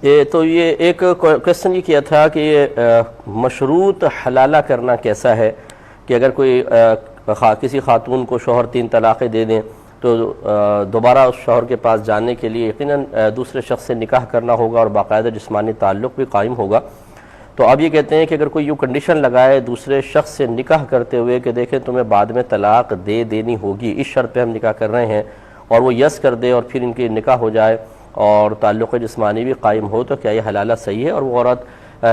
یہ ایک کویسچن یہ کیا تھا کہ یہ مشروط حلالہ کرنا کیسا ہے، کہ اگر کوئی کسی خاتون کو شوہر 3 طلاقیں دے دیں تو دوبارہ اس شوہر کے پاس جانے کے لیے یقیناً دوسرے شخص سے نکاح کرنا ہوگا اور باقاعدہ جسمانی تعلق بھی قائم ہوگا۔ تو اب یہ کہتے ہیں کہ اگر کوئی یوں کنڈیشن لگائے دوسرے شخص سے نکاح کرتے ہوئے کہ دیکھیں تمہیں بعد میں طلاق دے دینی ہوگی، اس شرط پہ ہم نکاح کر رہے ہیں، اور وہ یس کر دے اور پھر ان کی نکاح ہو جائے اور تعلق جسمانی بھی قائم ہو، تو کیا یہ حلالہ صحیح ہے؟ اور وہ عورت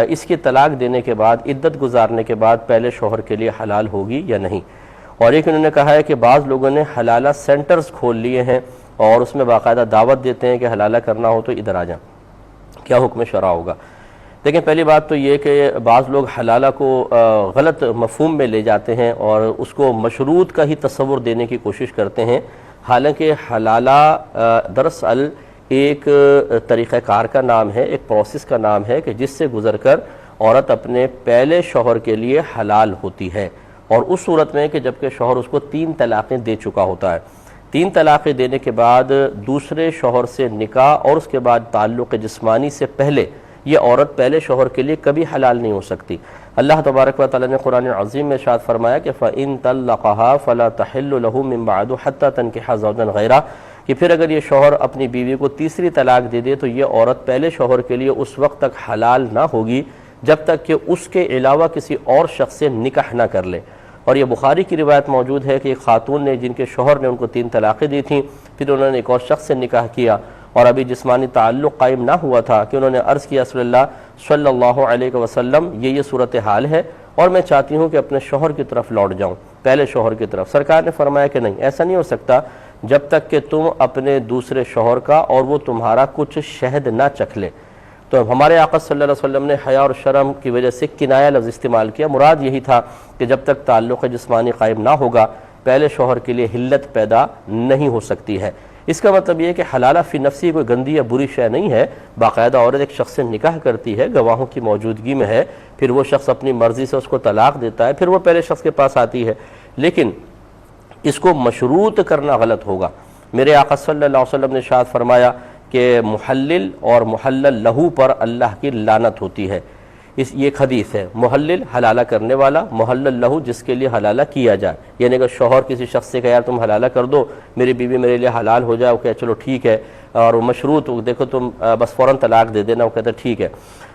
اس کی طلاق دینے کے بعد عدت گزارنے کے بعد پہلے شوہر کے لیے حلال ہوگی یا نہیں؟ اور ایک انہوں نے کہا ہے کہ بعض لوگوں نے حلالہ سینٹرز کھول لیے ہیں اور اس میں باقاعدہ دعوت دیتے ہیں کہ حلالہ کرنا ہو تو ادھر آ جائیں، کیا حکم شرع ہوگا؟ لیکن پہلی بات تو یہ کہ بعض لوگ حلالہ کو غلط مفہوم میں لے جاتے ہیں اور اس کو مشروط کا ہی تصور دینے کی کوشش کرتے ہیں، حالانکہ حلالہ دراصل ایک طریقہ کار کا نام ہے، ایک پروسیس کا نام ہے کہ جس سے گزر کر عورت اپنے پہلے شوہر کے لیے حلال ہوتی ہے، اور اس صورت میں کہ جبکہ شوہر اس کو 3 طلاقیں دے چکا ہوتا ہے۔ 3 طلاقیں دینے کے بعد دوسرے شوہر سے نکاح اور اس کے بعد تعلق جسمانی سے پہلے یہ عورت پہلے شوہر کے لیے کبھی حلال نہیں ہو سکتی۔ اللہ تبارک و تعالی نے قرآن عظیم میں ارشاد فرمایا کہ فَإِن طَلَّقَهَا فَلَا تَحِلُّ لَهُ مِن بَعْدُ حَتَّى تَنكِحَ زَوْجًا غَيْرَهُ، کہ پھر اگر یہ شوہر اپنی بیوی کو تیسری طلاق دے دے تو یہ عورت پہلے شوہر کے لیے اس وقت تک حلال نہ ہوگی جب تک کہ اس کے علاوہ کسی اور شخص سے نکاح نہ کر لے۔ اور یہ بخاری کی روایت موجود ہے کہ ایک خاتون نے جن کے شوہر نے ان کو 3 طلاقیں دی تھیں، پھر انہوں نے ایک اور شخص سے نکاح کیا اور ابھی جسمانی تعلق قائم نہ ہوا تھا کہ انہوں نے عرض کیا رسول اللہ صلی اللہ علیہ وسلم یہ صورتحال ہے اور میں چاہتی ہوں کہ اپنے شوہر کی طرف لوٹ جاؤں، پہلے شوہر کی طرف۔ سرکار نے فرمایا کہ نہیں، ایسا نہیں ہو سکتا جب تک کہ تم اپنے دوسرے شوہر کا اور وہ تمہارا کچھ شہد نہ چکھ لے۔ تو ہمارے آقا صلی اللہ علیہ وسلم نے حیا اور شرم کی وجہ سے کنایہ لفظ استعمال کیا، مراد یہی تھا کہ جب تک تعلق جسمانی قائم نہ ہوگا پہلے شوہر کے لیے حلت پیدا نہیں ہو سکتی ہے۔ اس کا مطلب یہ ہے کہ حلالہ فی نفسی کوئی گندی یا بری شے نہیں ہے، باقاعدہ عورت ایک شخص سے نکاح کرتی ہے، گواہوں کی موجودگی میں ہے، پھر وہ شخص اپنی مرضی سے اس کو طلاق دیتا ہے، پھر وہ پہلے شخص کے پاس آتی ہے، لیکن اس کو مشروط کرنا غلط ہوگا۔ میرے آقا صلی اللہ علیہ وسلم نے ارشاد فرمایا کہ محلل اور محلل لہو پر اللہ کی لعنت ہوتی ہے۔ یہ ایک حدیث ہے، محلل حلالہ کرنے والا، محلل لہو جس کے لیے حلالہ کیا جائے، یعنی کہ شوہر کسی شخص سے کہ یار تم حلالہ کر دو، میری بیوی میرے لیے حلال ہو جائے، وہ کہے چلو ٹھیک ہے، اور وہ مشروط دیکھو تم بس فوراً طلاق دے دینا، وہ کہتا ہے ٹھیک ہے۔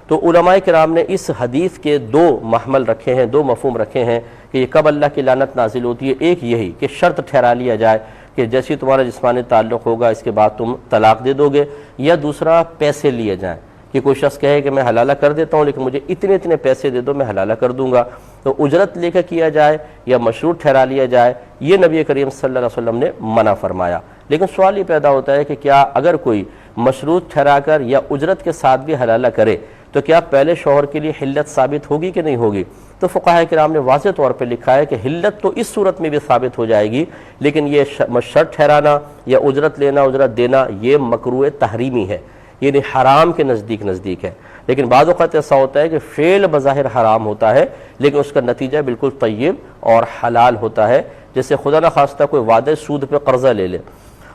تو علماء کرام نے اس حدیث کے 2 محمل رکھے ہیں، 2 مفہوم رکھے ہیں کہ یہ کب اللہ کی لعنت نازل ہوتی ہے۔ ایک یہی کہ شرط ٹھہرا لیا جائے کہ جیسے تمہارا جسمانی تعلق ہوگا اس کے بعد تم طلاق دے دو گے، یا دوسرا پیسے لیے جائیں کہ کوئی شخص کہے کہ میں حلالہ کر دیتا ہوں لیکن مجھے اتنے پیسے دے دو میں حلالہ کر دوں گا، تو اجرت لے کے کیا جائے یا مشروط ٹھہرا لیا جائے، یہ نبی کریم صلی اللہ علیہ وسلم نے منع فرمایا۔ لیکن سوال یہ پیدا ہوتا ہے کہ کیا اگر کوئی مشروط ٹھہرا کر یا اجرت کے ساتھ بھی حلالہ کرے تو کیا پہلے شوہر کے لیے حلت ثابت ہوگی کہ نہیں ہوگی؟ تو فقہاء کرام نے واضح طور پہ لکھا ہے کہ حلت تو اس صورت میں بھی ثابت ہو جائے گی، لیکن یہ شرط ٹھہرانا یا اجرت لینا اجرت دینا یہ مکروہ تحریمی ہے، یعنی حرام کے نزدیک ہے۔ لیکن بعض اوقات ایسا ہوتا ہے کہ فعل بظاہر حرام ہوتا ہے لیکن اس کا نتیجہ بالکل طیب اور حلال ہوتا ہے، جیسے خدا نخواستہ کوئی وعدہ سود پہ قرضہ لے لے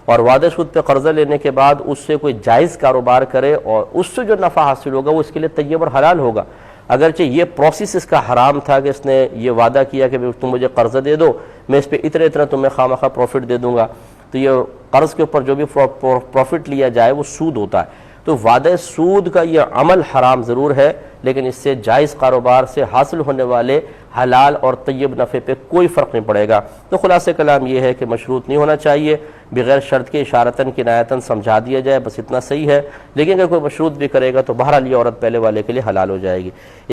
اور وعدہ سود پہ قرضہ لینے کے بعد اس سے کوئی جائز کاروبار کرے اور اس سے جو نفع حاصل ہوگا وہ اس کے لیے طیب اور حلال ہوگا، اگرچہ یہ پروسیس اس کا حرام تھا کہ اس نے یہ وعدہ کیا کہ تم مجھے قرضہ دے دو، میں اس پہ اتنا تمہیں خواہ پروفٹ دے دوں گا، تو یہ قرض کے اوپر جو بھی پروفٹ لیا جائے وہ سود ہوتا ہے۔ تو وعدہ سود کا یہ عمل حرام ضرور ہے لیکن اس سے جائز کاروبار سے حاصل ہونے والے حلال اور طیب نفع پہ کوئی فرق نہیں پڑے گا۔ تو خلاصہ کلام یہ ہے کہ مشروط نہیں ہونا چاہیے، بغیر شرط کے اشارتاً کنایتاً سمجھا دیا جائے، بس اتنا صحیح ہے، لیکن اگر کوئی مشروط بھی کرے گا تو بہرحال یہ عورت پہلے والے کے لیے حلال ہو جائے گی۔